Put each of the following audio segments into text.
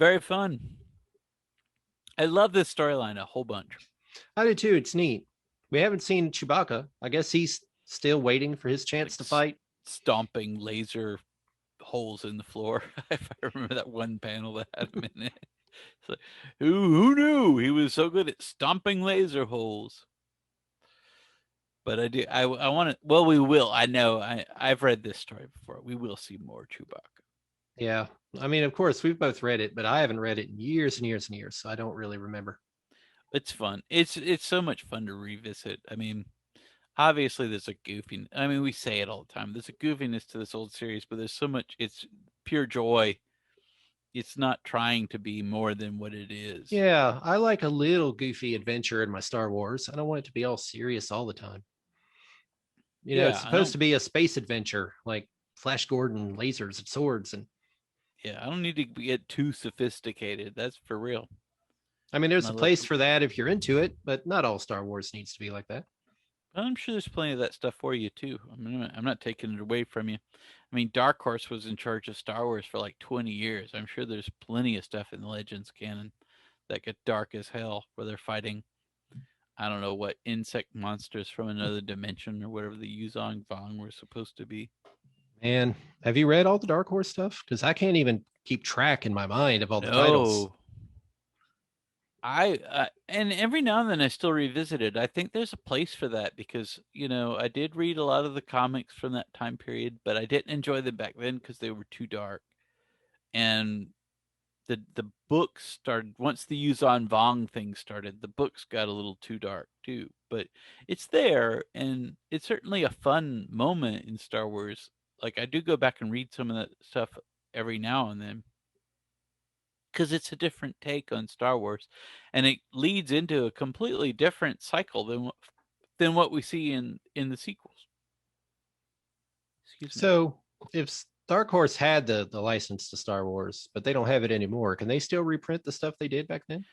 very fun. I love this storyline a whole bunch. I do too. It's neat. We haven't seen Chewbacca. I guess he's still waiting for his chance Like to fight. stomping laser holes in the floor. If I remember that one panel that had him in it. It's like, who knew he was so good at stomping laser holes? But I do. I want to. Well, we will. I know. I've read this story before. We will see more Chewbacca. Yeah. I mean, of course, we've both read it, but I haven't read it in years and years and years, so I don't really remember. It's fun. It's so much fun to revisit. I mean, obviously there's a goofy. I mean, we say it all the time. There's a goofiness to this old series, but there's so much. It's pure joy. It's not trying to be more than what it is. Yeah, I like a little goofy adventure in my Star Wars. I don't want it to be all serious all the time. It's Yeah, I supposed don't. to be a space adventure, like Flash Gordon, lasers and swords. And Yeah, I don't need to get too sophisticated. That's for real. I mean, there's My a little, place for that if you're into it, but not all Star Wars needs to be like that. I'm sure there's plenty of that stuff for you too. I'm not taking it away from you. I mean, Dark Horse was in charge of Star Wars for like 20 years. I'm sure there's plenty of stuff in the Legends canon that get dark as hell, where they're fighting, I don't know what, insect monsters from another dimension or whatever the Yuzong Vong were supposed to be. And have you read all the Dark Horse stuff? Because I can't even keep track in my mind of all the titles. No, and every now and then I still revisit it. I think there's a place for that because I did read a lot of the comics from that time period, but I didn't enjoy them back then because they were too dark. And the books started once the Yuzon Vong thing started. The books got a little too dark too, but it's there, and it's certainly a fun moment in Star Wars. Like I do go back and read some of that stuff every now and then because it's a different take on Star Wars, and it leads into a completely different cycle than what we see in the sequels. Excuse me. So if Dark Horse had the license to Star Wars, but they don't have it anymore, can they still reprint the stuff they did back then?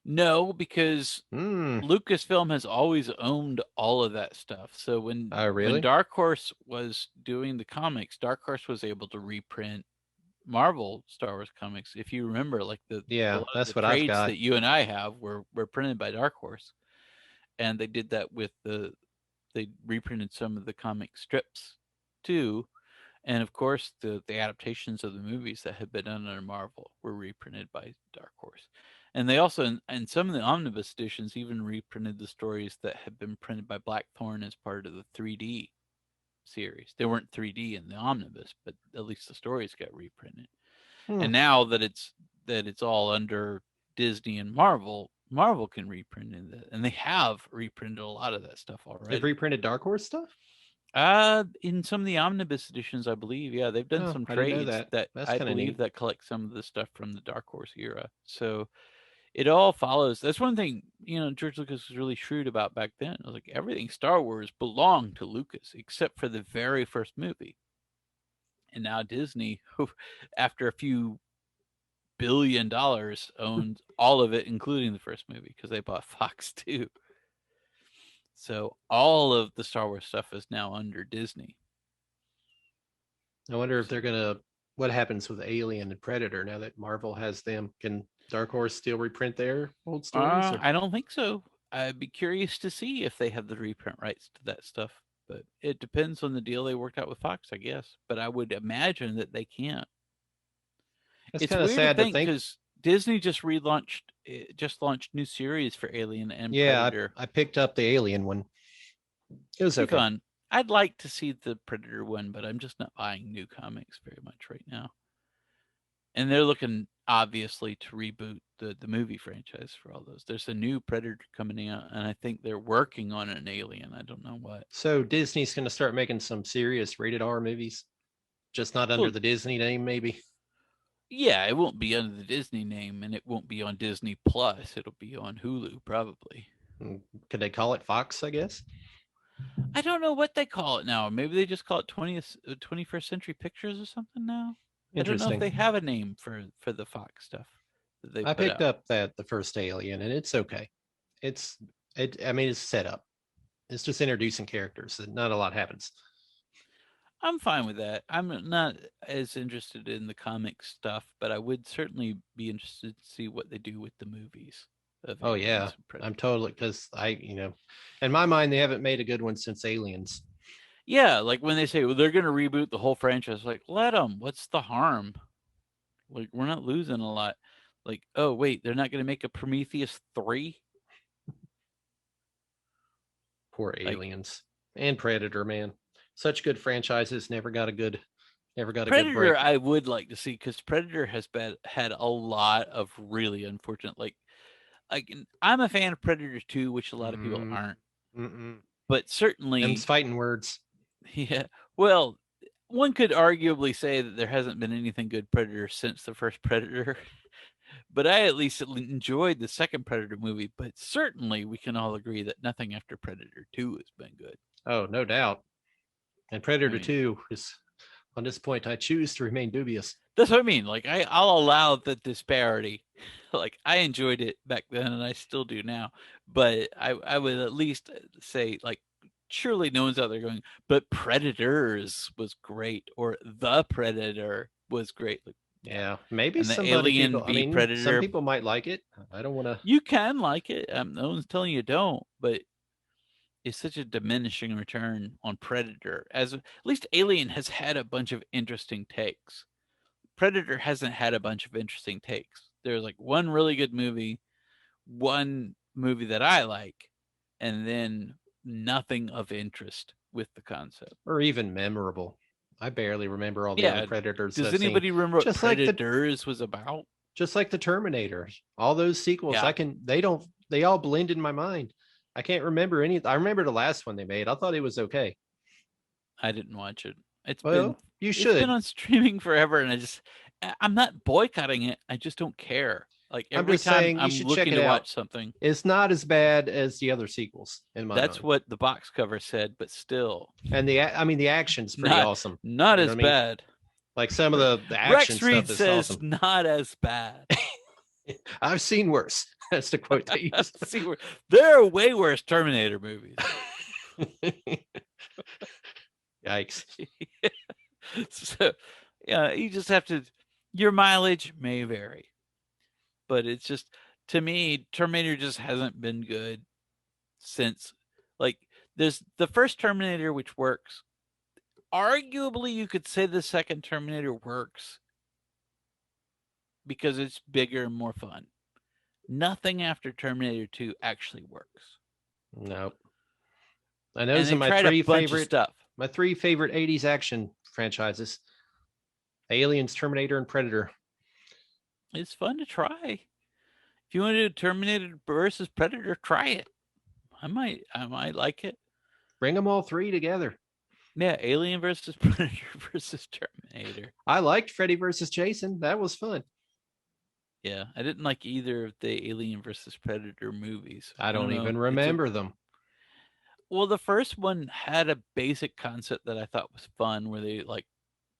No, because Hmm. Lucasfilm has always owned all of that stuff. So when Really? Dark Horse was doing the comics, Dark Horse was able to reprint Marvel Star Wars comics. If you remember, like a Yeah, lot of the that's what I've trades got. that you and I have were printed by Dark Horse, and they did that with they reprinted some of the comic strips too. And of course, the adaptations of the movies that had been done under Marvel were reprinted by Dark Horse. And they also, in some of the omnibus editions, even reprinted the stories that had been printed by Blackthorne as part of the 3D series. They weren't 3D in the omnibus, but at least the stories got reprinted. Hmm. And now that it's all under Disney and Marvel, Marvel can reprint it, and they have reprinted a lot of that stuff They've already. reprinted Dark Horse stuff? In some of the omnibus editions, I believe, yeah, they've done Oh, some I didn't know trades that. that That's I kind of believe neat. that collect some of the stuff from the Dark Horse era. So it all follows. That's one thing, George Lucas was really shrewd about back then. It was like everything Star Wars belonged to Lucas except for the very first movie. And now Disney, after a few $1 billion, owns all of it, including the first movie, because they bought Fox too. So all of the Star Wars stuff is now under Disney. I wonder if So they're gonna what happens with Alien and Predator now that Marvel has them. Can Dark Horse still reprint their old stories? Or I don't think so. I'd be curious to see if they have the reprint rights to that stuff, but it depends on the deal they worked out with Fox, I guess. But I would imagine that they can't. it's It's kind of weird to sad to think think. because Disney just launched new series for Alien and Yeah, Predator. I picked up the Alien one. It was Pretty okay. fun. I'd like to see the Predator one, but I'm just not buying new comics very much right now. And they're looking obviously to reboot the movie franchise for all those. There's a new Predator coming out, and I think they're working on an Alien. I don't know what. So Disney's going to start making some serious rated R movies, just not under Well, the Disney name, maybe. yeah, it won't be under the Disney name, and it won't be on Disney Plus. It'll be on Hulu probably. Could they call it Fox? I guess. I don't know what they call it now. Maybe they just call it 21st Century Pictures or something now. I don't know if Interesting. they have a name for the Fox stuff that they I put picked out. up that the first Alien, and it's okay. It's it. I mean, it's set up. It's just introducing characters, and not a lot happens. I'm fine with that. I'm not as interested in the comic stuff, but I would certainly be interested to see what they do with the movies of Oh yeah, Aliens and I'm Predator. totally because in my mind, they haven't made a good one since Aliens. Yeah, like when they say, well, they're going to reboot the whole franchise, like, let them. What's the harm? Like, we're not losing a lot. Like, oh, wait, they're not going to make a Prometheus 3? Poor Like, Aliens and Predator, man. Such good franchises, never got a good Predator, break. I would like to see because Predator has had a lot of really unfortunate, like I'm a fan of Predator 2, which a lot of people Mm, aren't, mm-mm. but Them's certainly, fighting words. yeah. Well, one could arguably say that there hasn't been anything good Predator since the first Predator, but I at least enjoyed the second Predator movie. But certainly, we can all agree that nothing after Predator 2 has been good. Oh, no doubt. And I Predator mean, 2 is on this point, I choose to remain dubious. that's what I mean. Like I'll allow the disparity. Like I enjoyed it back then, and I still do now. But I would at least say like, surely no one's out there going, but Predators was great, or The Predator was great. Like, yeah, Yeah, maybe and the somebody Alien people. I v mean, some Predator. people might like it. I don't want to. You can like it. No one's telling you don't, but it's such a diminishing return on Predator. As at least Alien has had a bunch of interesting takes. Predator hasn't had a bunch of interesting takes. There's like one really good movie, one movie that I like, and then nothing of interest with the concept. Or even memorable. I barely remember all the other Yeah. Predators Does I've seen. anybody remember what Just like the Predators was about? just like the Terminator. All those sequels, Yeah, they all blend in my mind. I can't remember any. I remember the last one they made. I thought it was okay. I didn't watch it. It's been Well, you it's been should. on streaming forever, and I'm not boycotting it. I just don't care. Like I'm every just time saying you I'm should check looking it to out. watch something, It's not as bad as the other sequels in my that's mind. what the box cover said, but still And I mean, the action's pretty not awesome. not You know what as I mean? bad. Like some of the action Rex stuff Reed is says awesome. not as bad. I've seen worse. That's the quote they use. See, there are way worse Terminator movies. Yikes. So, yeah, you just have to. Your mileage may vary, but it's just to me, Terminator just hasn't been good since. Like, there's the first Terminator, which works. Arguably, you could say the second Terminator works because it's bigger and more fun. Nothing after Terminator 2 actually works. Nope. And And those are they tried a bunch of stuff. my three favorite 80s action franchises. Aliens, Terminator, and Predator. It's fun to try. If you want to do Terminator versus Predator, try it. I might like it. Bring them all three together. Yeah, Alien versus Predator versus Terminator. I liked Freddy versus Jason. That was fun. Yeah, I didn't like either of the Alien versus Predator movies. I I don't don't know. even It's a remember them. well, the first one had a basic concept that I thought was fun, where they like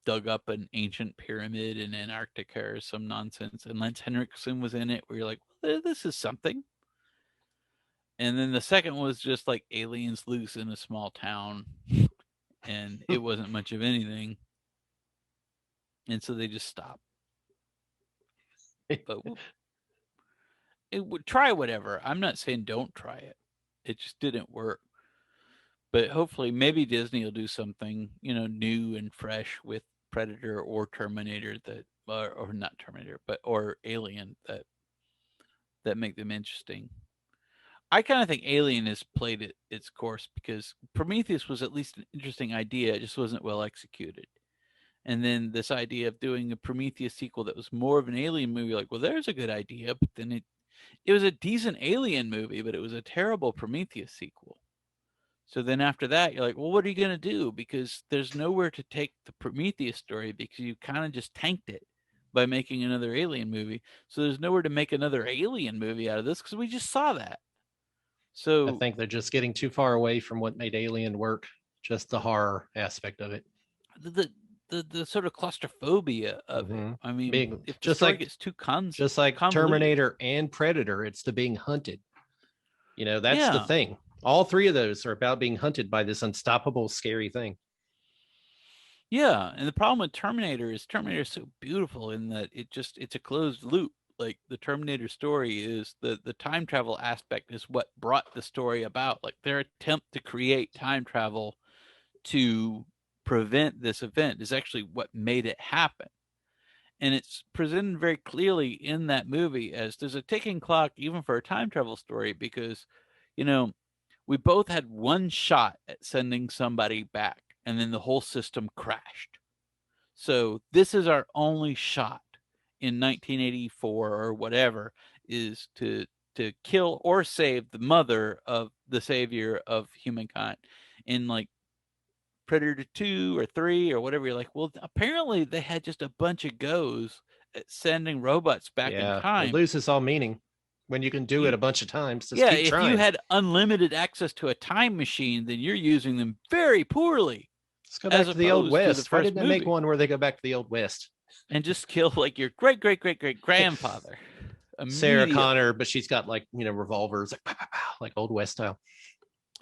dug up an ancient pyramid in Antarctica or some nonsense, and Lance Henriksen was in it. Where you're like, well, this is something. And then the second was just like aliens loose in a small town, and it wasn't much of anything, and so they just stopped. But it would try whatever. I'm not saying don't try it. It just didn't work. But hopefully, maybe Disney will do something, new and fresh with Predator or Terminator or not Terminator, but or Alien that make them interesting. I kind of think Alien has played its course because Prometheus was at least an interesting idea. It just wasn't well executed. And then this idea of doing a Prometheus sequel that was more of an Alien movie, like, well, there's a good idea, but then it was a decent Alien movie, but it was a terrible Prometheus sequel. So then after that, you're like, well, what are you going to do? Because there's nowhere to take the Prometheus story because you kind of just tanked it by making another Alien movie. So there's nowhere to make another Alien movie out of this because we just saw that. I So think they're just getting too far away from what made Alien work, just the horror aspect of it. the the sort of claustrophobia of it. Mm-hmm. I mean, Being if the story gets too just like convoluted, Terminator and Predator, it's the being hunted. That's the yeah. thing. All three of those are about being hunted by this unstoppable, scary thing. Yeah, and the problem with Terminator is Terminator is so beautiful in that it's a closed loop. Like the Terminator story is the time travel aspect is what brought the story about. Like their attempt to create time travel to prevent this event is actually what made it happen. And it's presented very clearly in that movie as there's a ticking clock even for a time travel story because, you know, we both had one shot at sending somebody back and then the whole system crashed. So this is our only shot in 1984 or whatever is to kill or save the mother of the savior of humankind. In like Predator 2 or 3 or whatever, you're like, well, apparently they had just a bunch of goes at sending robots back in Yeah, it time. loses all meaning when you can do it You, a bunch of times. Just yeah, keep if you trying. had unlimited access to a time machine, then you're using them very poorly Let's go as back to the old opposed to the West. Why first didn't they make movie one where they go back to the old West? and just kill like your great great great great grandfather Sarah immediately. Connor, but she's got like, revolvers, like, pow, pow, pow, like old West style.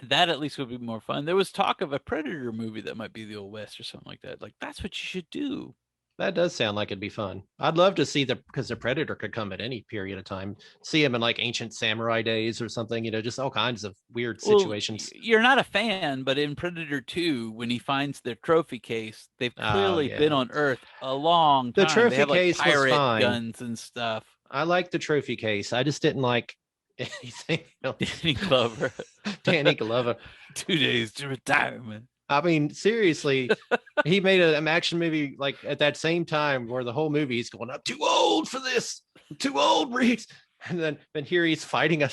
That at least would be more fun. There was talk of a Predator movie that might be the Old West or something like that. Like that's what you should do. That does sound like it'd be fun. I'd love to see because the Predator could come at any period of time. See him in like ancient samurai days or something, just all kinds of weird Well, situations. you're not a fan, but in Predator 2, when he finds their trophy case, they've Oh, clearly been yeah. on Earth a long The time. They trophy have like case was pirate fine. guns and stuff. I like the trophy case. I just didn't like anything else. Danny Glover, Danny Glover. 2 days to retirement. I mean, seriously, he made an action movie like at that same time where the whole movie he's going, I'm too old for this. I'm too old, Reeves. And then here he's fighting a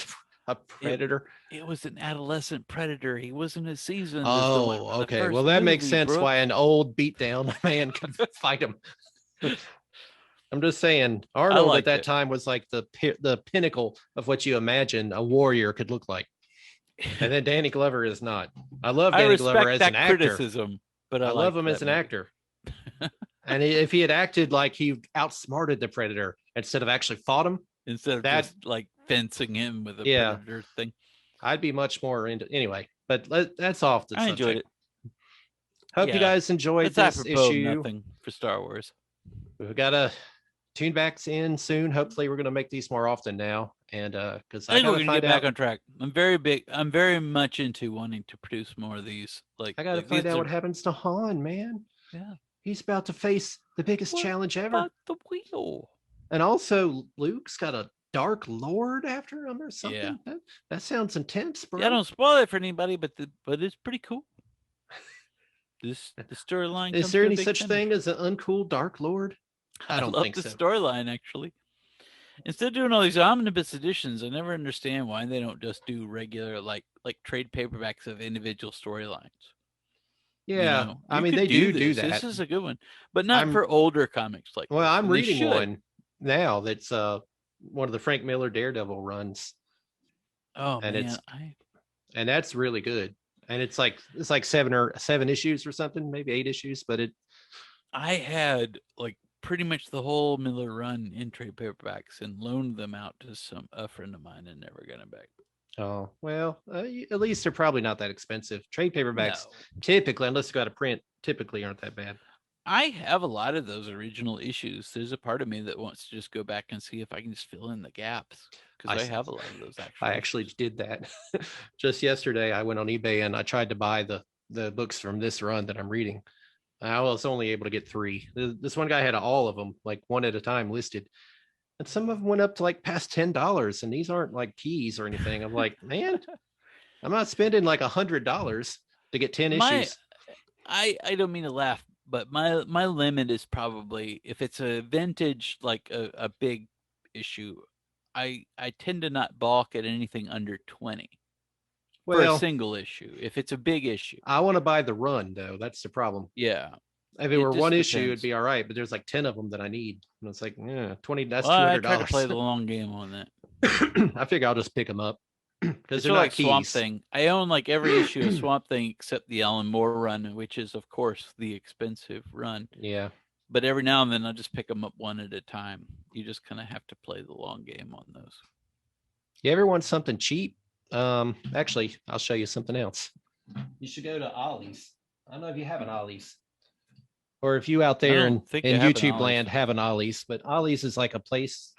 It predator. it was an adolescent predator. He wasn't as seasoned as the one Oh, from the okay. Well, first that makes movie, sense why Brooks. an old beat down man could fight him. I'm just saying, I Arnold at liked that it. time was like the pinnacle of what you imagine a warrior could look like. And then Danny Glover is not. I love I Danny Glover respect as an that actor. criticism, but I I love liked him as that an movie. actor. And if he had acted like he outsmarted the predator instead of actually fought him, Instead of that just like fencing him with a yeah, predator thing. I'd be much more into anyway. But that's off the I enjoyed subject. it. Hope you Yeah. guys enjoyed That's this apropos of issue. nothing for Star Wars. We've got to tune back in soon. Hopefully, we're going to make these more often now. And because I I think got we're to gonna find get back out, on track. I'm very much into wanting to produce more of these. Like these what are happens to Han, man. yeah. He's about to face the biggest What challenge ever. about the wheel? And also, Luke's got a Dark Lord after him or Yeah. something. That sounds intense, Yeah, bro. don't spoil it for anybody, but it's pretty cool. This the storyline Is comes there to a any big such thing finish. as an uncool Dark Lord? I I don't love think the so. storyline actually. Instead of doing all these omnibus editions, I never understand why they don't just do regular like trade paperbacks of individual storylines. You Yeah, know, I you mean could they do do this. This that. is a good one, but not I'm for older comics like well, this. I'm And they reading should. one now that's one of the Frank Miller Daredevil runs, Oh and man, that's really good. And it's like seven issues or something, maybe 8 issues, but I had like pretty much the whole Miller run in trade paperbacks and loaned them out to some a friend of mine and never got them back. oh well, at least they're probably not that expensive. Trade paperbacks No, typically, unless you got a print, typically aren't that bad. I have a lot of those original issues. There's a part of me that wants to just go back and see if I can just fill in the gaps because I I have a lot of those I actual actually issues. did that just yesterday. I went on eBay and I tried to buy the books from this run that I'm reading. I was only able to get three. This one guy had all of them, like one at a time listed, and some of them went up to like past $10. And these aren't like keys or anything. I'm like, man, I'm not spending like $100 to get 10 My issues. I don't mean to laugh, but my limit is probably if it's a vintage like a big issue, I tend to not balk at anything under 20 for a Well, single issue. If it's a big issue. I want to buy the run though. That's the problem. Yeah. If it It were one just issue, it'd depends. be all right. But there's like 10 of them that I need, and it's like, yeah, 20. That's Well, two I hundred try to play dollars. the long game on that. I figure I'll just pick them up because It's they're sort of not like Swamp keys. Thing. I own like every issue of Swamp Thing except the Alan Moore run, which is of course the expensive run. Yeah. But every now and then I'll just pick them up one at a time. You just kind of have to play the long game on those. You ever want something cheap? Actually, I'll show you something else. You should go to Ollie's. I don't know if you have an Ollie's. Or if you out I there don't think I in have an YouTube Ollie's. land have an Ollie's, but Ollie's is like a place.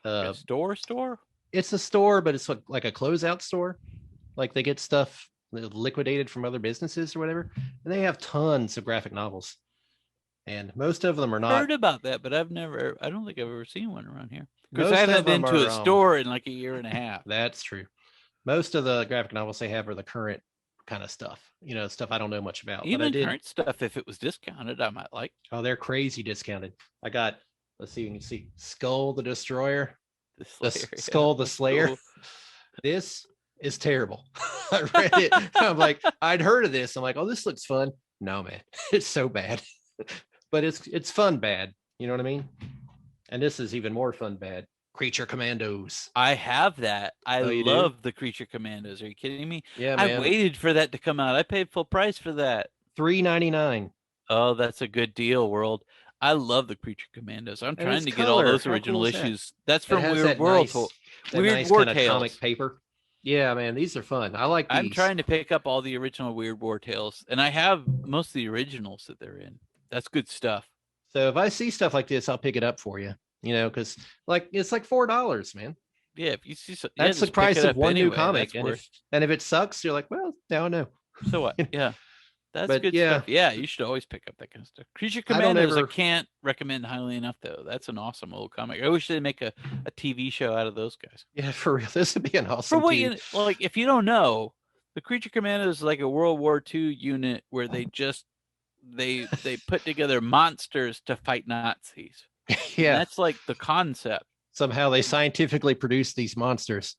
A store? It's a store, but it's like a closeout store. Like they get stuff liquidated from other businesses or whatever, and they have tons of graphic novels, and most of them are not. Heard about that, but I don't think I've ever seen one around here. Because I Most haven't of been them to a are. store in like a year and a half. That's true. Most of the graphic novels they have are the current kind of stuff. Stuff I don't know much about, but I Even did. current stuff, if it was discounted, I might like. Oh, they're crazy discounted. I got. Let's see. You can see Skull the Destroyer, The the Slayer. Yeah, Skull the that's Slayer. cool. This is terrible. I read it. I'm like, I'd heard of this. I'm like, oh, this looks fun. No, man, it's so bad. But it's fun bad. You know what I mean? And this is even more fun bad. Creature Commandos. I have that. I Oh, you do? love the Creature Commandos. Are you kidding me? Yeah, I man. waited for that to come out. I paid full price for that. $3.99. Oh, that's a good deal, World. I love the Creature Commandos. I'm And trying it's to get all color. those How cool original is that? issues. That's It from has that Weird nice War kind of comic Tales. paper. Yeah, man, these are fun. I like I'm these. trying to pick up all the original Weird War Tales, and I have most of the originals that they're in. That's good stuff. So if I see stuff like this, I'll pick it up for you. Because like it's like $4, man. Yeah, if you see, That's the just pick price it of up one new anyway. comic. That's And worth. if it sucks, you're like, well, now I know. So what? Yeah, that's But good yeah, stuff. Yeah, you should always pick up that kind of stuff. Creature I don't Commandos, I ever. can't recommend highly enough though. That's an awesome old comic. I wish they'd make a TV show out of those guys. Yeah, for real, this would be an For awesome what TV. you like, if you don't know, the Creature Commandos is like a World War II unit where they put together monsters to fight Nazis. And Yeah, that's like the concept. somehow they scientifically produce these monsters,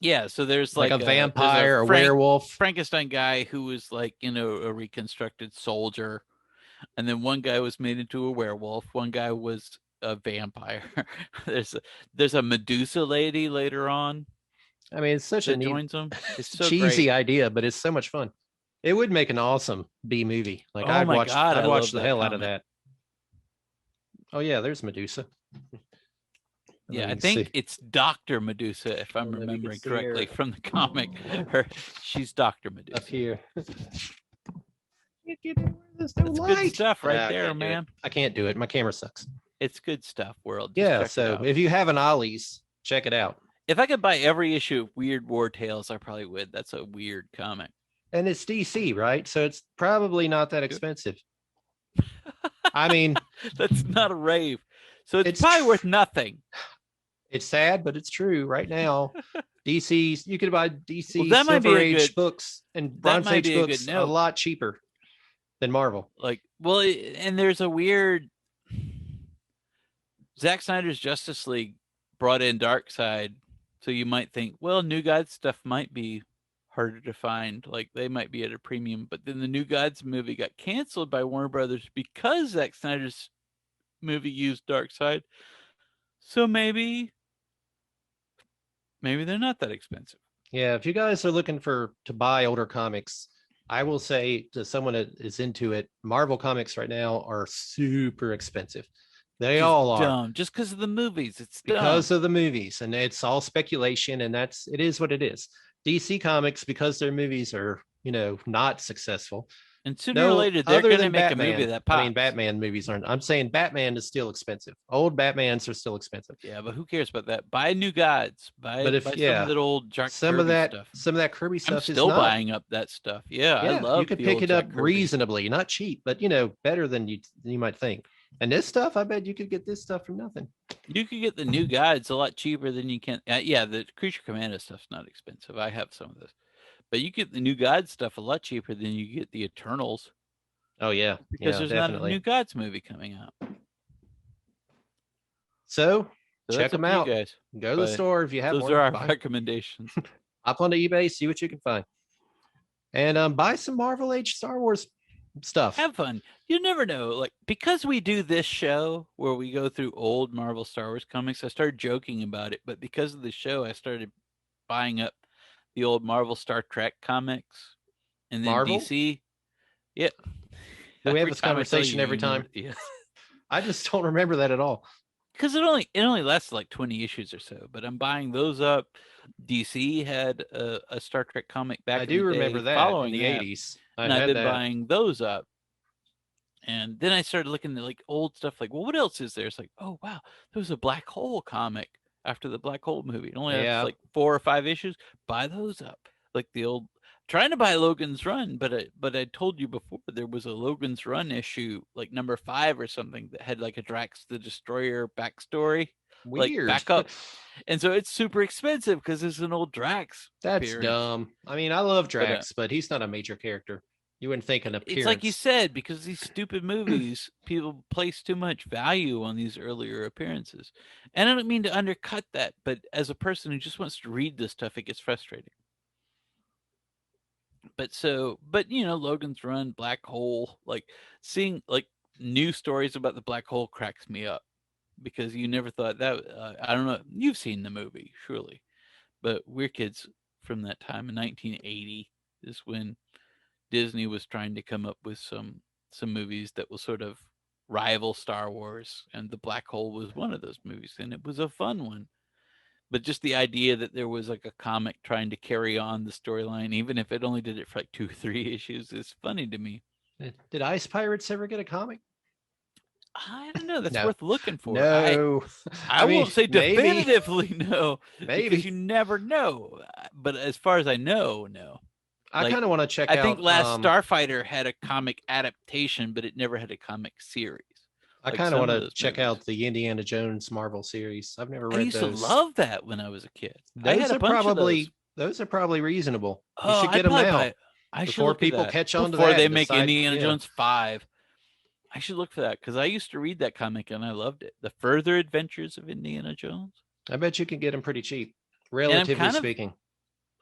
Yeah, so there's like a there's a vampire, a werewolf. Frankenstein guy who was like, a reconstructed soldier, and then one guy was made into a werewolf, one guy was a vampire. there's a Medusa lady later on I mean, it's such a that neat, joins them. It's so cheesy great. idea, but it's so much fun. It would make an awesome B movie. Like Oh my god, I'd I watch love the that hell out of comic. that. Oh yeah, there's Medusa. Yeah, I think it's Dr. Medusa, if I'm I don't know if you can remembering see correctly her. from the comic. She's Dr. Medusa. Up here. There's no That's light. good stuff right I there, can't do it. man. I can't do it. My camera sucks. It's good stuff, World. Just Yeah, check it so out. if you have an Ollie's, check it out. If I could buy every issue of Weird War Tales, I probably would. That's a weird comic. And it's DC, right? So it's probably not that expensive. I mean, That's not a rave. So it's It's probably tr- worth nothing. it's sad, but it's true. Right now, DC's you could buy DC Well, that might be Silver a Age good- books and that Bronze might Age be a good books a note. lot cheaper than Marvel. And there's a weird Zack Snyder's Justice League brought in Darkseid, so you might think, well, New Gods stuff might be harder to find. Like they might be at a premium, but then the New Gods movie got canceled by Warner Brothers because Zack Snyder's movie used Darkseid. So maybe they're not that expensive. Yeah, if you guys are looking to buy older comics, I will say to someone that is into it, Marvel comics right now are super expensive. They all are. Dumb. Just because of the movies. It's Because dumb. of the movies, and it's all speculation, and it is what it is. DC comics, because their movies are not successful. And sooner or later they're other going to than make Batman, a movie that pops. I mean, Batman movies aren't. I'm saying Batman is still expensive. Old Batmans are still expensive. Yeah, but who cares about that? Buy New Gods. Buy some of that old Jack Kirby stuff. Some of that Kirby stuff I'm is still not. buying up that stuff. Yeah, I love. You could the pick old it up Jack Kirby. reasonably, not cheap, but better than you might think. And this stuff, I bet you could get this stuff for nothing. You could get the New Gods a lot cheaper than you can. Yeah, the Creature Commando stuff's not expensive. I have some of this, but you get the New Gods stuff a lot cheaper than you get the Eternals. Oh yeah, because there's definitely. not a New Gods movie coming out. So check them out. Guys. Go to the store if you have. Those are our recommendations. Hop onto eBay, see what you can find, and buy some Marvel Age Star Wars stuff. Have fun. You never know. Like because we do this show where we go through old Marvel Star Wars comics, I started joking about it, but because of the show, I started buying up the old Marvel Star Trek comics, and then Marvel? DC. Yep. Do we have this conversation every time? Yes. I just don't remember that at all. Because it only lasted like 20 issues or so, but I'm buying those up. DC had a Star Trek comic back. I do remember that following in the 80s. And I've been buying those up. And then I started looking at like old stuff, like, well, what else is there? It's like, oh wow, there was a Black Hole comic after the Black Hole movie. It only has Yeah, like 4 or 5 issues. Buy those up, like the old. Trying to buy Logan's Run, but I told you before there was a Logan's Run issue, like number 5 or something, that had like a Drax the Destroyer backstory, like weird. backup, and so it's super expensive because it's an old Drax That's appearance. dumb. I mean, I love But Drax, but he's not a major character. You wouldn't think an it's like you appearance. said, because these stupid movies, people place too much value on these earlier appearances. And I don't mean to undercut that, but as a person who just wants to read this stuff, it gets frustrating. But Logan's Run, Black Hole, like seeing like new stories about the black hole cracks me up because you never thought that. I don't know. You've seen the movie, surely, but we're kids from that time in 1980 is when Disney was trying to come up with some movies that will sort of rival Star Wars, and The Black Hole was one of those movies, and it was a fun one. But just the idea that there was like a comic trying to carry on the storyline, even if it only did it for like 2 or 3 issues, is funny to me. Did Ice Pirates ever get a comic? I don't know. That's No. worth looking for. I No. I I mean, won't say maybe, definitively no because maybe. you never know. But as far as I know, no. I Like kind of want to check I think out. Last Starfighter had a comic adaptation, but it never had a comic series. I Like kind of some want of to those check movies. out the Indiana Jones Marvel series. I've never I read used to those. love that when I was a kid. I had Those a are bunch of those. probably those are probably reasonable. You Oh, should I'd get them probably buy now it. I should before look at people that catch on to before that they and make decide. Indiana Yeah, Jones 5. I should look for that because I used to read that comic and I loved it. The Further Adventures of Indiana Jones. I bet you can get them pretty cheap, And I'm relatively kind of speaking.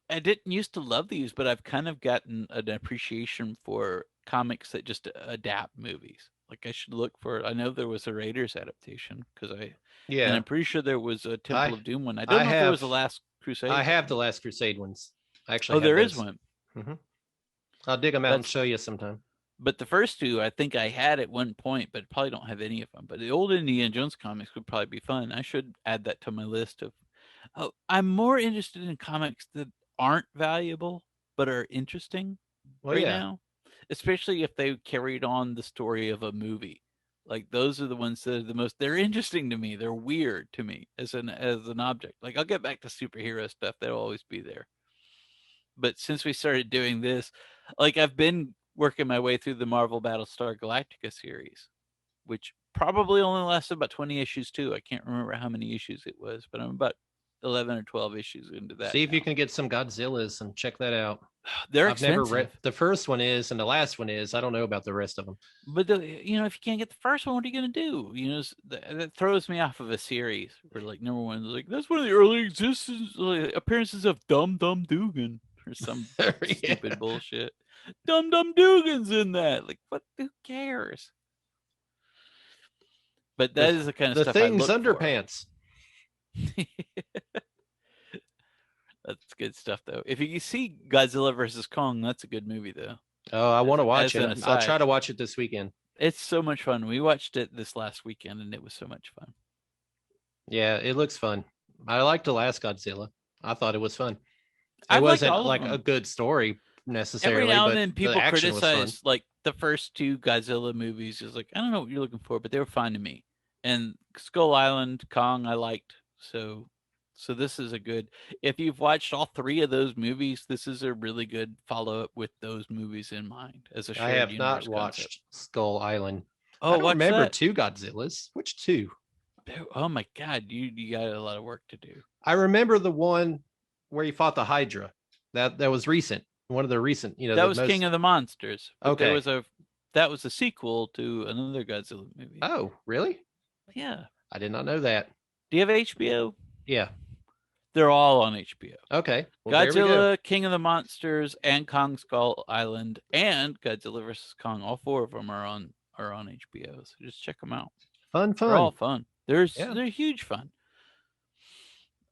I didn't used to love these, but I've kind of gotten an appreciation for comics that just adapt movies. Like I should look for. I know there was a Raiders adaptation and Yeah, I'm pretty sure there was a Temple I of Doom one. I don't I know if there was have a Last I Crusade have one. the Last Crusade ones. I actually Oh, have there is those. one. Hmm. I'll dig them out and That's show you sometime. But the first two, I think I had at one point, but probably don't have any of them. But the old Indiana Jones comics would probably be fun. I should add that to my list of. Oh, I'm more interested in comics that aren't valuable but are interesting Well, right yeah, now, especially if they carried on the story of a movie. Like those are the ones that are the most. They're interesting to me. They're weird to me as an object. Like I'll get back to superhero stuff. They'll always be there. But since we started doing this, like I've been working my way through the Marvel Battlestar Galactica series, which probably only lasted about 20 issues too. I can't remember how many issues it was, but I'm about 11 or 12 issues into that see if you now. can get some Godzillas and check that out. They're I've never read expensive. the first one is and the last one is. I don't know about the rest of them. But if you can't get the first one, what are you gonna do? That throws me off of a series. Where like number one, like that's one of the early existence appearances of Dum Dum Dugan or some Yeah. stupid bullshit. Dum Dum Dugan's in that. Like what? Who cares? But The that is the kind of the stuff I thing's look for. underpants. That's good stuff though. If you see Godzilla versus Kong, that's a good movie though. Oh, I want to watch As it. an I'll try aside, to watch it this weekend. it's so much fun. We watched it this last weekend, and it was so much fun. Yeah, it looks fun. I liked the last Godzilla. I thought it was fun. It I've liked wasn't all of like a them. good story Every necessarily, now and but then, the people action was fun. criticize like the first two Godzilla movies. Is like I don't know what you're looking for, but they were fine to me. And Skull Island, Kong, I liked. So this is a good. If you've watched all three of those movies, this is a really good follow up with those movies in mind as a I shared have not universe concept. watched Skull Island. I Oh, don't watch remember that. two Godzillas. Which two? Oh my God, you got a lot of work to do. I remember the one where he fought the Hydra. That was recent. One of the recent, That the was King most. of the Monsters, but Okay. that was a sequel to another Godzilla movie. Oh, really? Yeah. I did not know that. Do you have HBO? Yeah. They're all on HBO. Okay. Well, there we go. Godzilla, King of the Monsters, and Kong Skull Island, and Godzilla vs Kong. All four of them are on HBO. So just check them out. Fun, They're all fun. fun. Yeah. They're huge fun.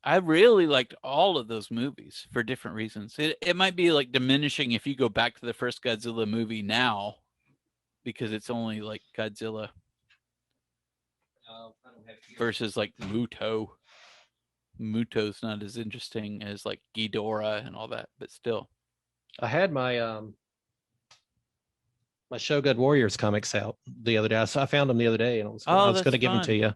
I really liked all of those movies for different reasons. It might be like diminishing if you go back to the first Godzilla movie now because it's only like Godzilla versus like Muto. Muto's not as interesting as like Ghidorah and all that, but still. I had my my Shogun Warriors comics out the other day. So I found them the other day, and I Oh, was going that's to give them to fun. you.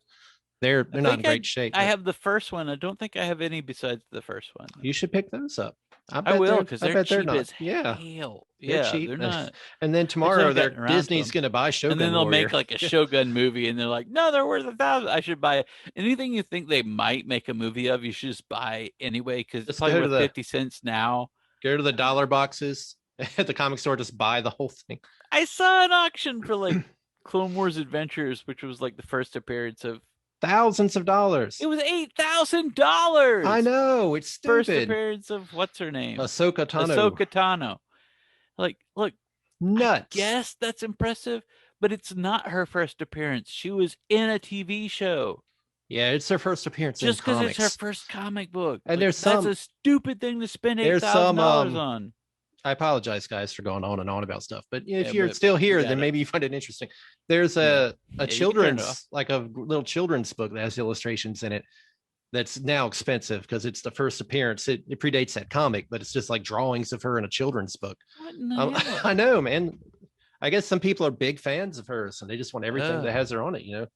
They're I they're not in think great shape, I but have the first one. I don't think I have any besides the first one. you should pick those up. I will because I they're bet they're cheap not. as Yeah, hell. they're Yeah, cheap. they're not. And then I just tomorrow, haven't they're gotten around to Disney's them. going to buy And then Shogun they'll make Warrior. like a Shogun movie, and they're like, no, they're worth 1,000. I should buy it. Anything you think they might make a movie of, you should just buy anyway because it's Just probably worth 50 cents now. go to the dollar boxes at the comic store. Just buy the whole thing. I saw an auction for like Clone Wars Adventures, which was like the first appearance of. Thousands of It dollars. was I $8,000. know it's First stupid. appearance of what's her name? Ahsoka Tano. Ahsoka Tano. Like, look, I Nuts. guess that's impressive, but it's not her first appearance. She was in a TV show. Yeah, it's their first appearance in Just because it's her comics. first comic book. And Like, that's a stupid thing to spend eight there's thousand some dollars on. I apologize, guys, for going on and on about stuff. But if Yeah, you're but still we here, got then it. maybe you find it interesting. There's Yeah. a Yeah, you can turn it off. children's, like a little children's book that has illustrations in it that's now expensive because it's the first appearance. It predates that comic, but it's just like drawings of her in a children's book. What in the hell? I know, man. I guess some people are big fans of hers and they just want everything that has her on it, you know?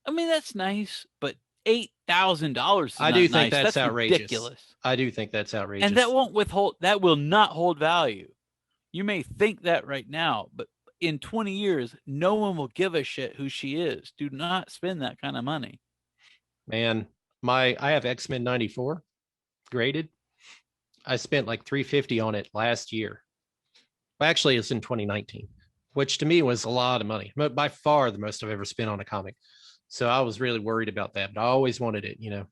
I mean, that's nice, but $8,000 is I not do think nice. that's outrageous. Ridiculous. I do think that's outrageous. And that won't withhold. That will not hold value. You may think that right now, but in 20 years, no one will give a shit who she is. Do not spend that kind of money. Man, I have X-Men 94 graded. I spent like $350 on it last year. Well, actually, it's in 2019, which to me was a lot of money. By far the most I've ever spent on a comic. So I was really worried about that, but I always wanted it, you know.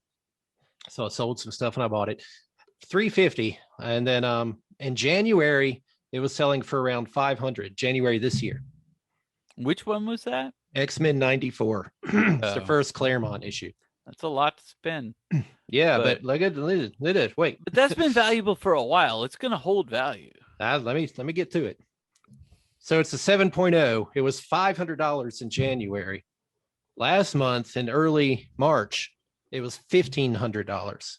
So I sold some stuff and I bought it. $350. And then in January, it was selling for around $500. January this year. Which one was that? X-Men 94. It's the first Claremont issue. That's a lot to spend. Yeah, but look at it. Wait. But that's been valuable for a while. It's going to hold value. Let me get to it. So it's a 7.0. It was $500 in January. Last month in early March, it was $1,500.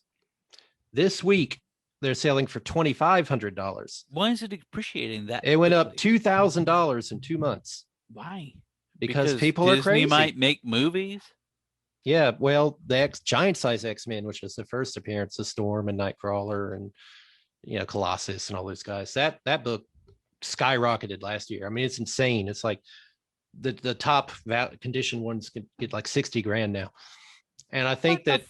This week, they're selling for $2,500. Why is it appreciating that? It went up $2,000 in 2 months. Why? Because people Disney are crazy. Might make movies. Yeah, well, the giant size X-Men, which was the first appearance of Storm and Nightcrawler and Colossus and all those guys. That book skyrocketed last year. I mean, it's insane. It's like the top condition ones can get like 60 grand now. And I think that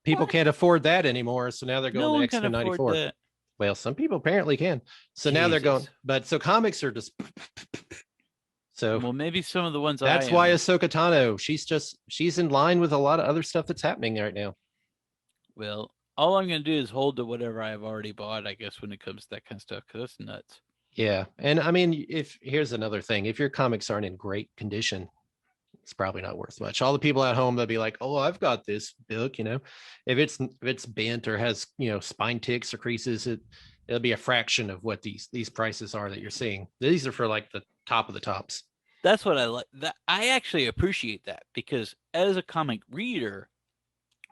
people can't afford that anymore. So now they're going to X-Men 94. Well, some people apparently can. So now they're going, but so comics are just so well, maybe some of the ones that's why Ahsoka Tano, she's in line with a lot of other stuff that's happening right now. Well, all I'm going to do is hold to whatever I've already bought, I guess, when it comes to that kind of stuff, because that's nuts. Yeah. And I mean, here's another thing, if your comics aren't in great condition, it's probably not worth much. All the people at home, they'll be like, oh, I've got this book, if it's bent or has, spine ticks or creases, it'll be a fraction of what these prices are that you're seeing. These are for like the top of the tops. That's what I like. That I actually appreciate that, because as a comic reader,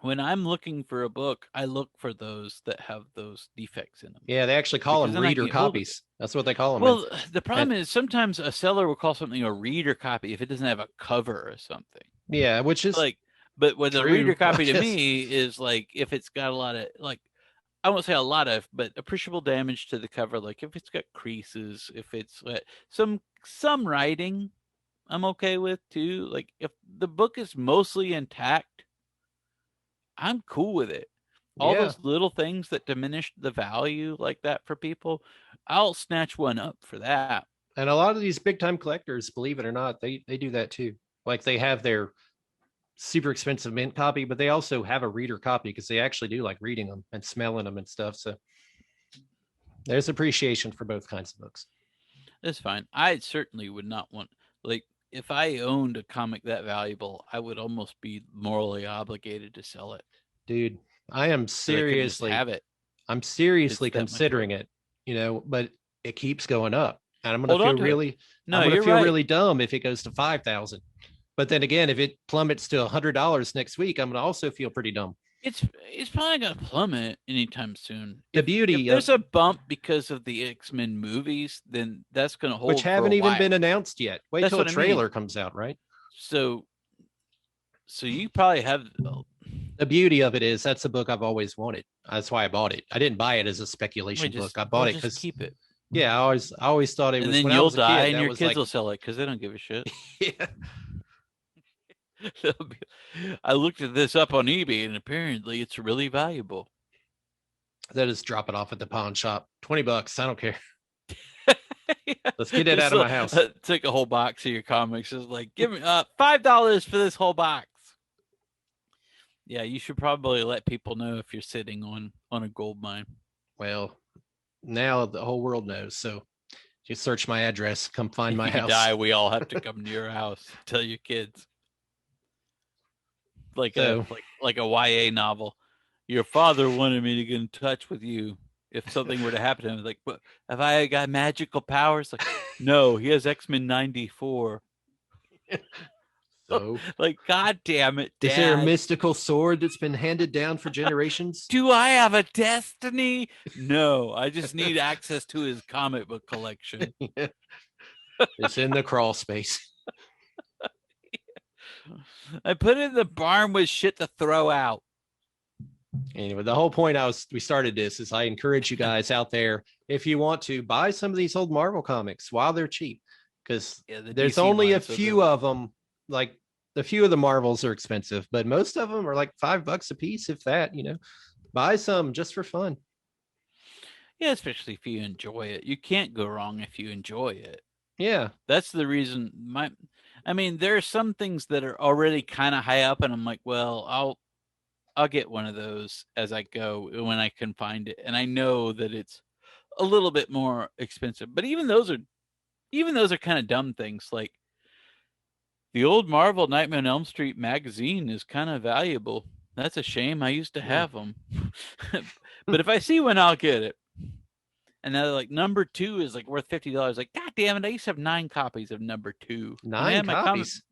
when I'm looking for a book, I look for those that have those defects in them. Yeah, they actually call them reader copies. That's what they call them. Well, the problem is sometimes a seller will call something a reader copy if it doesn't have a cover or something. Yeah, which is like, but with a reader copy to me is like if it's got a lot of I won't say a lot of, but appreciable damage to the cover. Like if it's got creases, if it's some writing, I'm okay with too. Like if the book is mostly intact, I'm cool with it. All those little things that diminish the value like that for people, I'll snatch one up for that. And a lot of these big time collectors, believe it or not, they do that too. Like they have their super expensive mint copy, but they also have a reader copy because they actually do like reading them and smelling them and stuff. So there's appreciation for both kinds of books. That's fine. I certainly would not want, like, if I owned a comic that valuable, I would almost be morally obligated to sell it. Dude, I am seriously have it. I'm seriously considering it, but it keeps going up. And I'm going to feel really dumb if it goes to 5,000. But then again, if it plummets to $100 next week, I'm going to also feel pretty dumb. It's probably gonna plummet anytime soon. The If beauty of there's a bump because of the X-Men movies, then that's gonna which hold for haven't a even been while. announced yet. Wait That's till a what I mean. trailer comes out, right? So so you probably have The beauty of it is that's a book I've always wanted. That's why I bought it. I didn't buy it as a we speculation book. just I we'll bought it just because keep it. yeah, I always thought it And was then when I you'll was a die kid. and That your was kids like will sell it because they don't give a shit. yeah, I looked at this up on eBay and apparently it's really valuable. that is drop it off at the pawn shop. $20. I don't care. Yeah. Let's get it Just out of my house. take a whole box of your comics. It's like, give me $5 for this whole box. Yeah, you should probably let people know if you're sitting on a gold mine. Well, now the whole world knows. So just search my address, come find If my you house. die, we all have to come to your house. Tell your kids, like So a YA novel. Your father wanted me to get in touch with you if something were to happen to him. Like, what? Have I got magical powers? Like, no, he has X-Men 94. so Like, God damn it, is there a Dad. mystical sword that's been handed down for generations? Do I have a destiny? No, I just need access to his comic book collection. It's in the crawl space. I put it in the barn with shit to throw out. Anyway, the whole point we started this is I encourage you guys out there, if you want to buy some of these old Marvel comics while they're cheap, because Yeah, the there's DC only a ones are few of them. Like the few of the Marvels are expensive, but most of them are like $5 a piece, if that. Buy some just for fun. yeah, especially if you enjoy it. You can't go wrong if you enjoy it. Yeah, That's the reason I mean, there are some things that are already kind of high up and I'm like, well, I'll get one of those as I go when I can find it. And I know that it's a little bit more expensive. But even those are kind of dumb things. Like the old Marvel Nightmare on Elm Street magazine is kind of valuable. That's a shame. I used to Hmm. have them. But if I see one, I'll get it. And now like number 2 is like worth $50. Like, God damn it, I used to have 9 copies of number 2. When I Nine had my comic copies.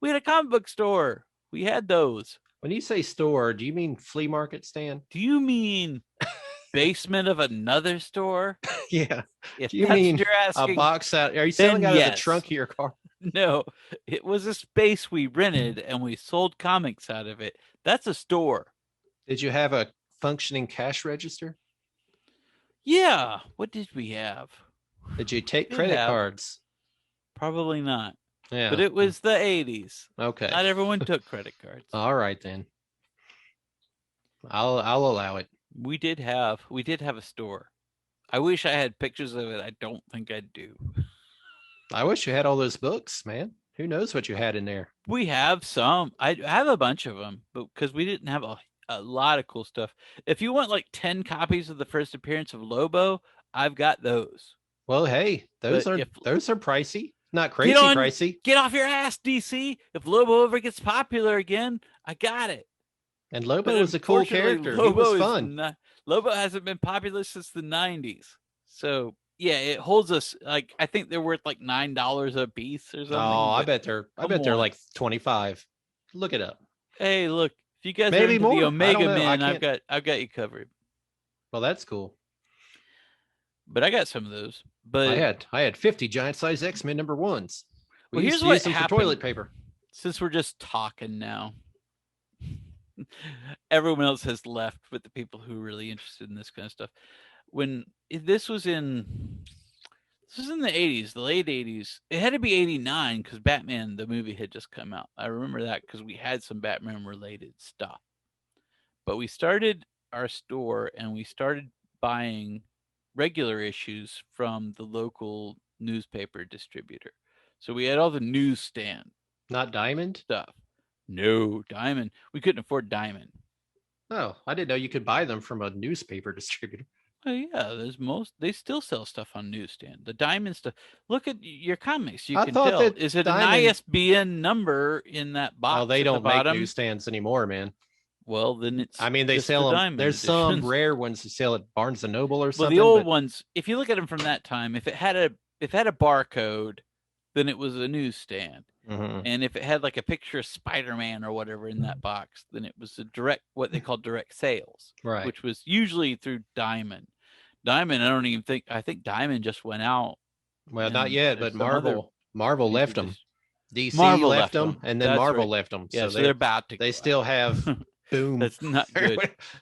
we had a comic book store. We had those. When you say store, do you mean flea market stand? Do you mean basement of another store? Yeah. If Do you that's what mean you're a asking, box out? Are you selling then out of the yes. trunk of your car? No, it was a space we rented and we sold comics out of it. That's a store. Did you have a functioning cash register? Yeah. What did we have? Did you take Did credit have. cards? Probably not. But Yeah. it was the 80s. Okay. Not everyone took credit cards. All right then. I'll allow it. We did have a store. I wish I had pictures of it. I don't think I do. I wish you had all those books, man. Who knows what you had in there? We have some. I have a bunch of them, but because we didn't have a lot of cool stuff. If you want like 10 copies of the first appearance of Lobo, I've got those. Well, hey, those But are if those are pricey. Not get crazy on, pricey. get off your ass, DC. If Lobo ever gets popular again, I got it. And But Lobo was a cool unfortunately, character. He was Lobo is fun. not. Lobo hasn't been popular since the 90s. So yeah, it holds us like I think they're worth like $9 a piece or something. Oh, I But bet they're I come bet they're on, like 25. Look it up. hey, look, if you guys are Maybe into the more. I don't Omega know. I Men, I've can't. got you covered. Well, that's cool. But I got some of those. I But had I had 50 giant size X-Men number ones. We well, used here's to what use them for happened. toilet paper. Since we're just talking now, everyone else has left, but the people who are really interested in this kind of stuff. When this was in the 80s, the late 80s. It had to be 89 because Batman the movie had just come out. I remember that because we had some Batman related stuff. But we started our store and we started buying regular issues from the local newspaper distributor. So we had all the newsstand Not Diamond? stuff. No, Diamond. We couldn't afford Diamond. Oh, I didn't know you could buy them from a newspaper distributor. Oh yeah, they still sell stuff on newsstand. The Diamond stuff. Look at your comics. You I can thought tell. that Is it an Diamond. ISBN number in that Oh, box they at the don't make bottom? newsstands anymore, man. Well, then I it's mean, they just the sell them. Diamond There's some editions. rare ones that sell at Barnes and Noble or Well, the something, old but ones, if you look at them from that time, if it had a barcode, then it was a newsstand. Mhm. And if it had like a picture of Spider-Man or whatever in that box, then it was a direct, what they call direct sales, Right. which was usually through Diamond. Diamond, I don't even think, I think Diamond just went out, Well, not and yet, there's but some other Marvel major left them. DC Marvel left left them, them. and then That's Marvel right. left them. Yeah, So so they're about to they go still have out. Boom. That's not good.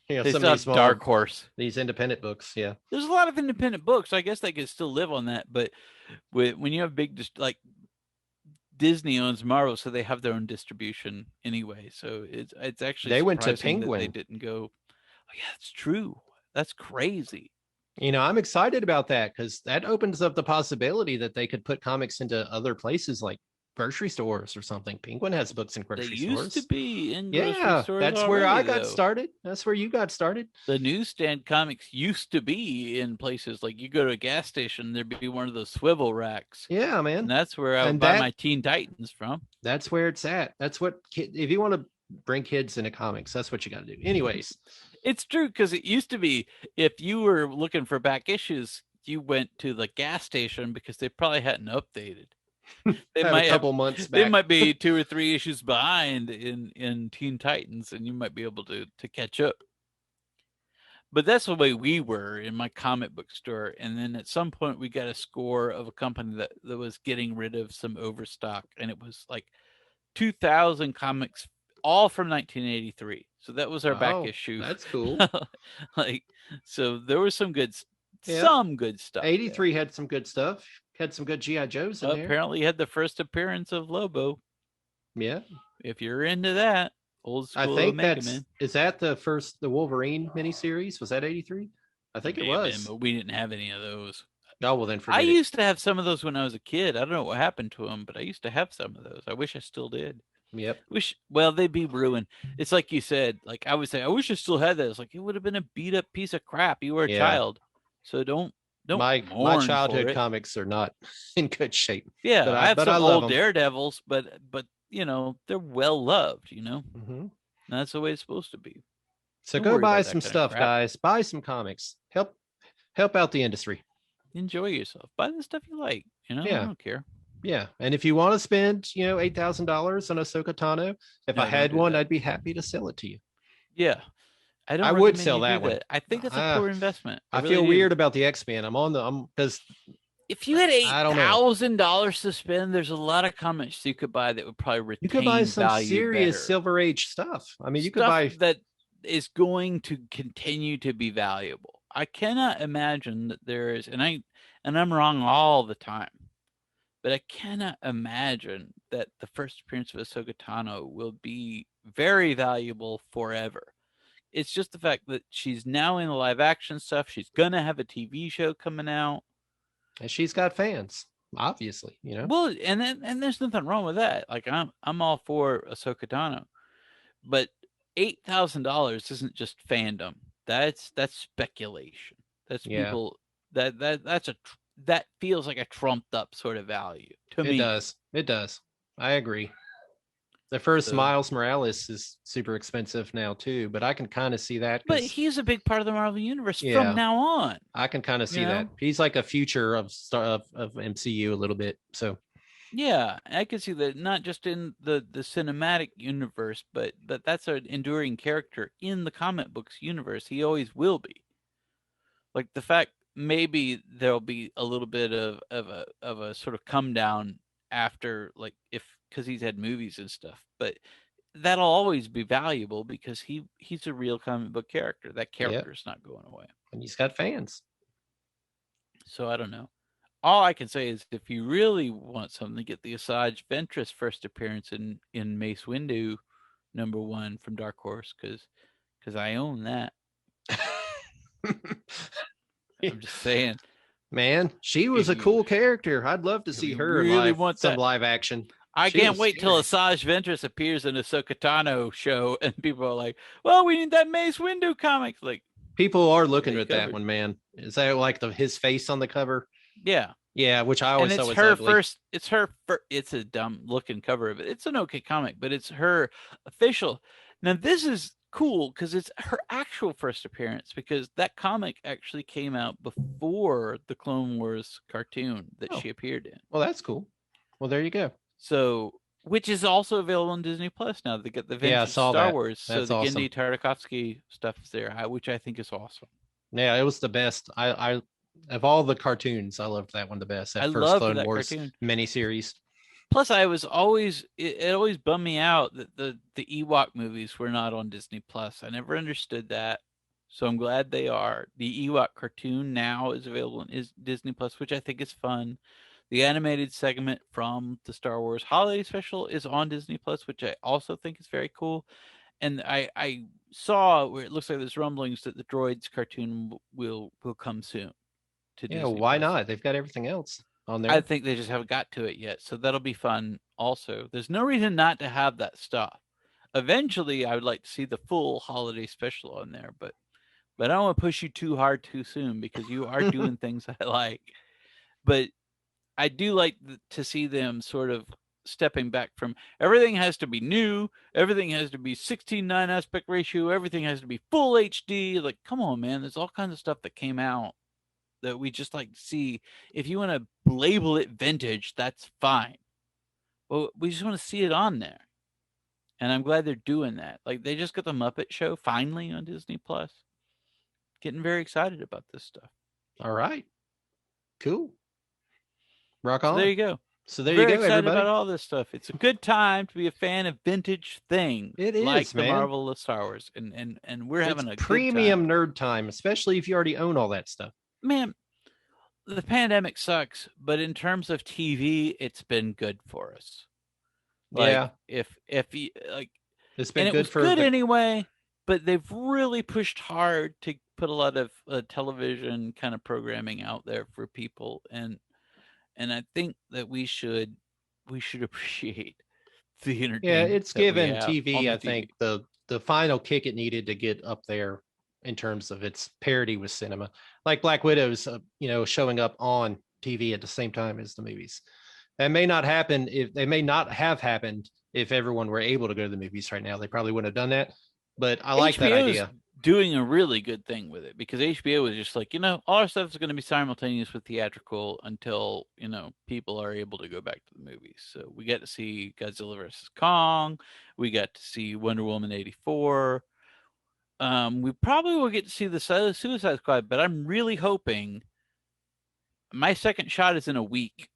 They Some of still these have Dark small Horse. these independent books. Yeah. There's a lot of independent books. So I guess they could still live on that, but when you have big, like Disney owns Marvel, so they have their own distribution anyway. So it's actually They went to surprising that they Penguin. didn't go. Oh yeah, that's true. That's crazy. I'm excited about that because that opens up the possibility that they could put comics into other places like grocery stores or something. Penguin has books in They grocery used to stores. be in grocery Yeah, stores that's where already, I got though. started. That's where you got started. The newsstand comics used to be in places like you go to a gas station, there'd be one of those swivel racks, Yeah, and man. that's where I would And buy my Teen Titans from. that's where it's at. That's what if you want to bring kids into comics, that's what you got to do. Anyways, It's true because it used to be if you were looking for back issues, you went to the gas station because they probably hadn't updated. They had a might have, couple months they back. might be 2 or 3 issues behind in Teen Titans, and you might be able to catch up. But that's the way we were in my comic book store. And then at some point, we got a score of a company that was getting rid of some overstock, and it was like 2,000 comics, all from 1983. So that was our back Oh, issue. that's cool. Like, so there was Yeah. some good stuff. 83 had some good stuff. Had some good GI Joes in there. Apparently, had the first appearance of Lobo. Yeah. If you're into that, old I school think Omega Man. is that the Wolverine miniseries? Was that 83? I It think it may have been, was. but we didn't have any of those. Oh, well then I forget it. used to have some of those when I was a kid. I don't know what happened to them, but I used to have some of those. I wish I still did. Yep. Well, they'd be ruined. It's like you said, like I would say, I wish I still had that. It's like it would have been a beat up piece of crap. You were a Yeah. child. So don't My mourn for childhood it. comics are not in good shape. Yeah, I have But I some love old them. Daredevils, but they're well loved, Mm-hmm. That's the way it's supposed to be. So Don't go worry buy about that some kind of stuff, crap. guys. Buy some comics. Help out the industry. Enjoy yourself. Buy the stuff you like. I Yeah. don't care. Yeah. And if you want to spend, $8,000 on a Tano, if I No, don't had do one, that. I'd be happy to sell it to you. Yeah. I I don't would recommend sell you do that one. that. I think that's a Uh, poor investment. I I really feel do. weird about the X-Men. I'm because If you had I don't know. $8,000 to spend, there's a lot of comics you could buy that would probably You could buy retain some value serious better. Silver Age stuff. I mean, you could Stuff buy that is going to continue to be valuable. I cannot imagine that there is, and I'm wrong all the time, but I cannot imagine that the first appearance of Ahsoka Tano will be very valuable forever. It's just the fact that she's now in the live action stuff. She's gonna have a TV show coming out. and she's got fans, obviously. Well, and there's nothing wrong with that. Like I'm all for Ahsoka Tano, but $8,000 isn't just fandom. That's speculation. That's Yeah, people that feels like a trumped up sort of value to it me. does. It does. I agree. The first So, Miles Morales is super expensive now too, but I can kind of see that but because he's a big part of the Marvel universe from yeah, now on. I can kind of You see that. know, He's like a future of MCU a little bit. So yeah, I can see that not just in the cinematic universe, but that's an enduring character in the comic books universe. He always will be. Like the fact maybe there'll be a little bit of a sort of come down after, like, if because he's had movies and stuff, but that'll always be valuable because he's a real comic book character. That yeah, character is not going away. and he's got fans. So I don't know. All I can say is if you really want something, get the Asajj Ventress first appearance in Mace Windu #1 from Dark Horse because I own that. I'm just saying. Man, she was If a you cool character. I'd love to if see you her in really want some that, live action. I She can't was wait till scary. Asajj Ventress appears in a Ahsoka Tano show, and people are like, "Well, we need that Mace Windu comic." Like, People are you got looking you at that covered. one, man. Is that like his face on the cover? Yeah, Yeah, which I and always thought it's was her ugly. first. It's her. It's a dumb looking cover of it. It's an okay comic, but it's her official. Now this is cool because it's her actual first appearance because that comic actually came out before the Clone Wars cartoon that Oh, she appeared in. well, that's cool. Well, there you go. So, which is also available on Disney Plus now. They get the Yeah, I vintage saw Star that. Wars, so That's the awesome. Genndy Tartakovsky stuff is there, which I think is awesome. Yeah, it was the best. I of all the cartoons, I loved that one the best. I That first loved Clone that Wars cartoon. miniseries. Plus, I was always it always bummed me out that the Ewok movies were not on Disney Plus. I never understood that, so I'm glad they are. The Ewok cartoon now is available on Disney Plus, which I think is fun. The animated segment from the Star Wars Holiday Special is on Disney Plus, which I also think is very cool. And I saw where it looks like there's rumblings that the Droids cartoon will come soon to Yeah, Disney why Plus. not? They've got everything else on I there. think they just haven't got to it yet, so that'll be fun. Also, there's no reason not to have that stuff. Eventually, I would like to see the full holiday special on there, but I don't want to push you too hard too soon because you are doing things I like. But I do like to see them sort of stepping back from everything has to be new, everything has to be 16:9 aspect ratio, everything has to be full HD. Like, come on, man, there's all kinds of stuff that came out that we just like to see. If you want to label it vintage, that's fine. Well, we just want to see it on there. And I'm glad they're doing that. Like they just got the Muppet Show finally on Disney Plus. Getting very excited about this stuff. All right, cool. Rock So there on. you go. So there you Very go, excited about everybody. all this stuff. It's a good time to be a fan of vintage things It like is, the man. Marvel of Star Wars, and we're It's having a good time. premium nerd time, especially if you already own all that stuff. Man, the pandemic sucks, but in terms of TV, it's been good for us. Like Yeah, if you like, it's and been it good was for good the. anyway. But they've really pushed hard to put a lot of television kind of programming out there for people, and I think that we should appreciate the Yeah, entertainment it's that we given have on TV, the I TV. think, the final kick it needed to get up there in terms of its parity with cinema. Like Black Widow's, showing up on TV at the same time as the movies. That may not happen if they may not have happened if everyone were able to go to the movies right now. They probably wouldn't have done that. But I like that HBO's idea. doing a really good thing with it because HBO was just like, all our stuff is going to be simultaneous with theatrical until, people are able to go back to the movies. So we got to see Godzilla versus Kong. We got to see Wonder Woman 84. We probably will get to see the Suicide Squad, but I'm really hoping my second shot is in a week.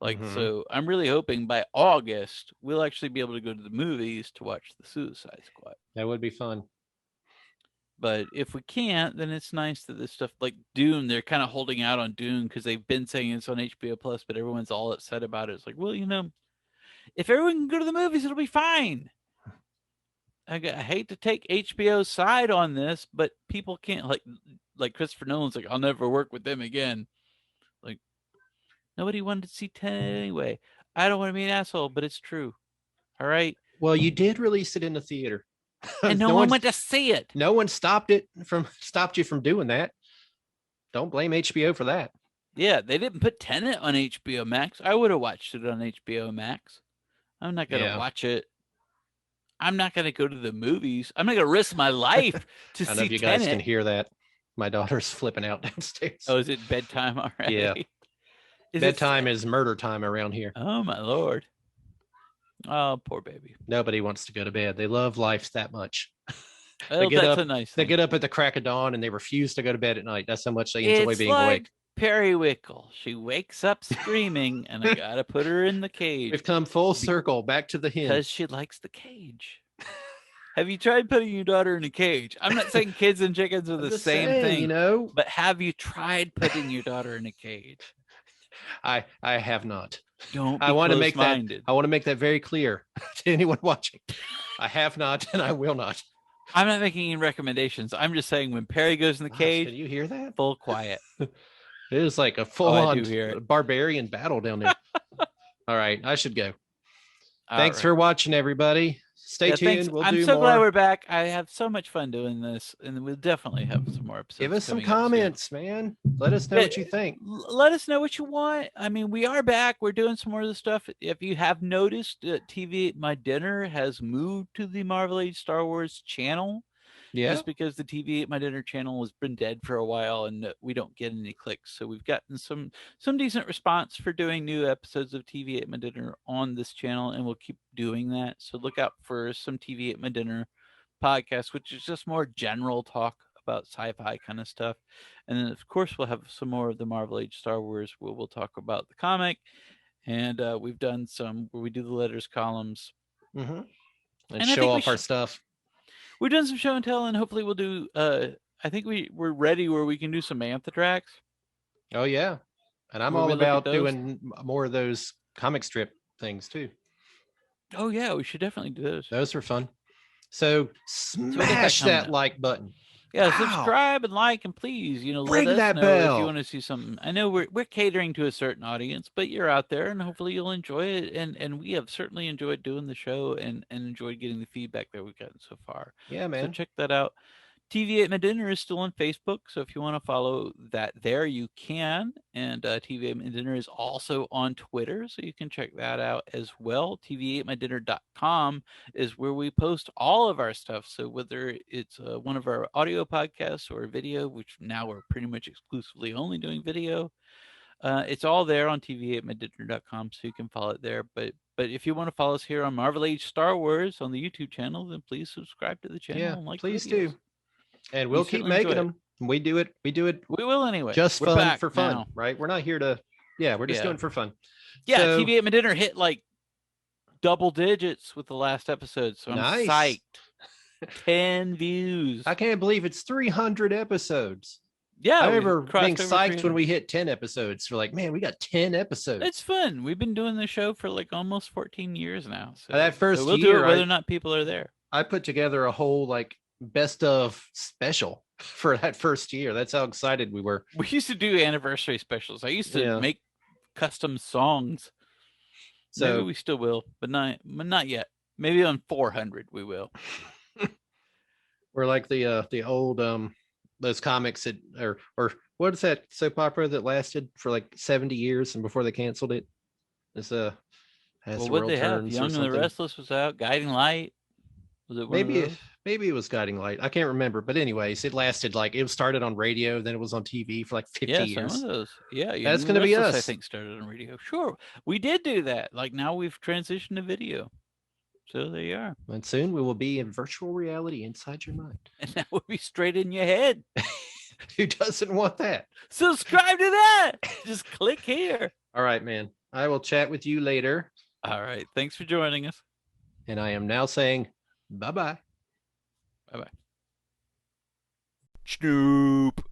Like, Hmm. so I'm really hoping by August we'll actually be able to go to the movies to watch the Suicide Squad. That would be fun. But if we can't, then it's nice that this stuff like Dune, they're kind of holding out on Dune because they've been saying it's on HBO Plus, but everyone's all upset about it. It's like, well, if everyone can go to the movies, it'll be fine. I hate to take HBO's side on this, but people can't like Christopher Nolan's like, I'll never work with them again. Like nobody wanted to see Tenet anyway. I don't want to be an asshole, but it's true. All right, Well, you did release it in the theater. and no no one one's went to see it. no one stopped you from doing that. Don't blame HBO for that. Yeah, they didn't put Tenet on HBO Max. I would have watched it on HBO Max. I'm not gonna Yeah. watch it. I'm not gonna go to the movies. I'm not gonna risk my I life to don't know see if you guys can Tenet. hear that. My daughter's flipping out downstairs. Oh, is it bedtime Yeah. already? Is Bedtime it? is murder time around here. Oh my lord! Oh, poor baby. Nobody wants to go to bed. They love life that much. They Well, get that's a up, nice they thing. get up at the crack of dawn and they refuse to go to bed at night. That's how much they enjoy It's being like awake. Periwinkle. She wakes up screaming, and I gotta put her in the We've cage come full circle back to the hen. because she likes the cage. Have you tried putting your daughter in a cage? I'm not saying kids and chickens are I'm the just same saying, thing, but have you tried putting your daughter in a cage? I have not. Don't I be want to close make that minded. I want to make that very clear to anyone watching. I have not and I will not. I'm not making any recommendations. I'm just saying when Perry goes in the Gosh, can cage, you hear that? full quiet. It is like a Oh, full I on do hear it. barbarian battle down there. All right, I should go. All Thanks right. for watching, everybody. Stay Yeah, thanks. tuned. We'll I'm do so glad more. we're back. I have so much fun doing this, and we'll definitely have some more Give episodes us some coming up soon. comments, man. Let us know Yeah, what you think. let us know what you want. I mean, we are back. We're doing some more of the stuff. If you have noticed, TV My Dinner has moved to the Marvel Age Star Wars channel. Yeah. just because the TV at My Dinner channel has been dead for a while and we don't get any clicks. So we've gotten some decent response for doing new episodes of TV at My Dinner on this channel, and we'll keep doing that. So look out for some TV at My Dinner podcast, which is just more general talk about sci-fi kind of stuff. And then of course we'll have some more of the Marvel Age Star Wars where we'll talk about the comic. And we've done some where we do the letters columns. Mm-hmm. And And I show think off our stuff. we've done some show and tell, and hopefully we'll do I think we're ready where we can do some Amphitrax Oh yeah. And I'm where all we look at about those. doing more of those comic strip things too. Oh yeah, we should definitely do those. Those are fun. So So we got that smash coming that up. like button. Yeah, Wow. subscribe and like, and please, let Ring us that know if you bell. want to see something. I know we're catering to a certain audience, but you're out there, and hopefully you'll enjoy it. And we have certainly enjoyed doing the show and enjoyed getting the feedback that we've gotten so far. Yeah, So man. check that out. TV at My Dinner is still on Facebook, so if you want to follow that there, you can. And TV at My Dinner is also on Twitter, so you can check that out as well. TV8MyDinner.com is where we post all of our stuff. So whether it's one of our audio podcasts or video, which now we're pretty much exclusively only doing video, it's all there on TV8MyDinner.com, so you can follow it there. But if you want to follow us here on Marvel Age Star Wars on the YouTube channel, then please subscribe to the Yeah, channel and like the please videos. do. And We we'll keep certainly enjoy making it. them. We do it. We do it We will anyway. just We're fun back for fun, now. right? We're not here to, yeah, we're just Yeah. doing it for fun. Yeah, So TV at My Dinner hit like double digits with the last episode, so I'm nice. psyched. 10 views. I can't believe it's 300 episodes. Yeah, I we remember being crossed over psyched when 300. we hit 10 episodes. We're like, man, we got 10 It's episodes. fun. We've been doing the show for like almost 14 years now. That So first we'll do it year, whether or not people are there. I put together a whole like best of special for that first year. That's how excited we were. We used to do anniversary specials. I used to Yeah. make custom songs. Maybe So we still will, but not yet. Maybe on 400 we will. we're like the old those comics that or what is that soap opera that lasted for like 70 years and before they canceled it? It's As Well, the what World they have? Turns or Young and the something. Restless was out. Guiding Light. Was it one of Maybe those? maybe it was Guiding Light. I can't remember. But anyways, it lasted like it started on radio, then it was on TV for like 50 Yeah, some of years. those. Yeah, Young That's and the gonna be Restless, I us. think, started on radio. Sure, we did do that. Like now we've transitioned to video. So there you are. And soon we will be in virtual reality inside your mind. And that would be straight in your head. Who doesn't want that? Subscribe to that. Just click here. All right, man. I will chat with you later. All right. Thanks for joining us. And I am now saying bye bye. Bye bye. Snoop.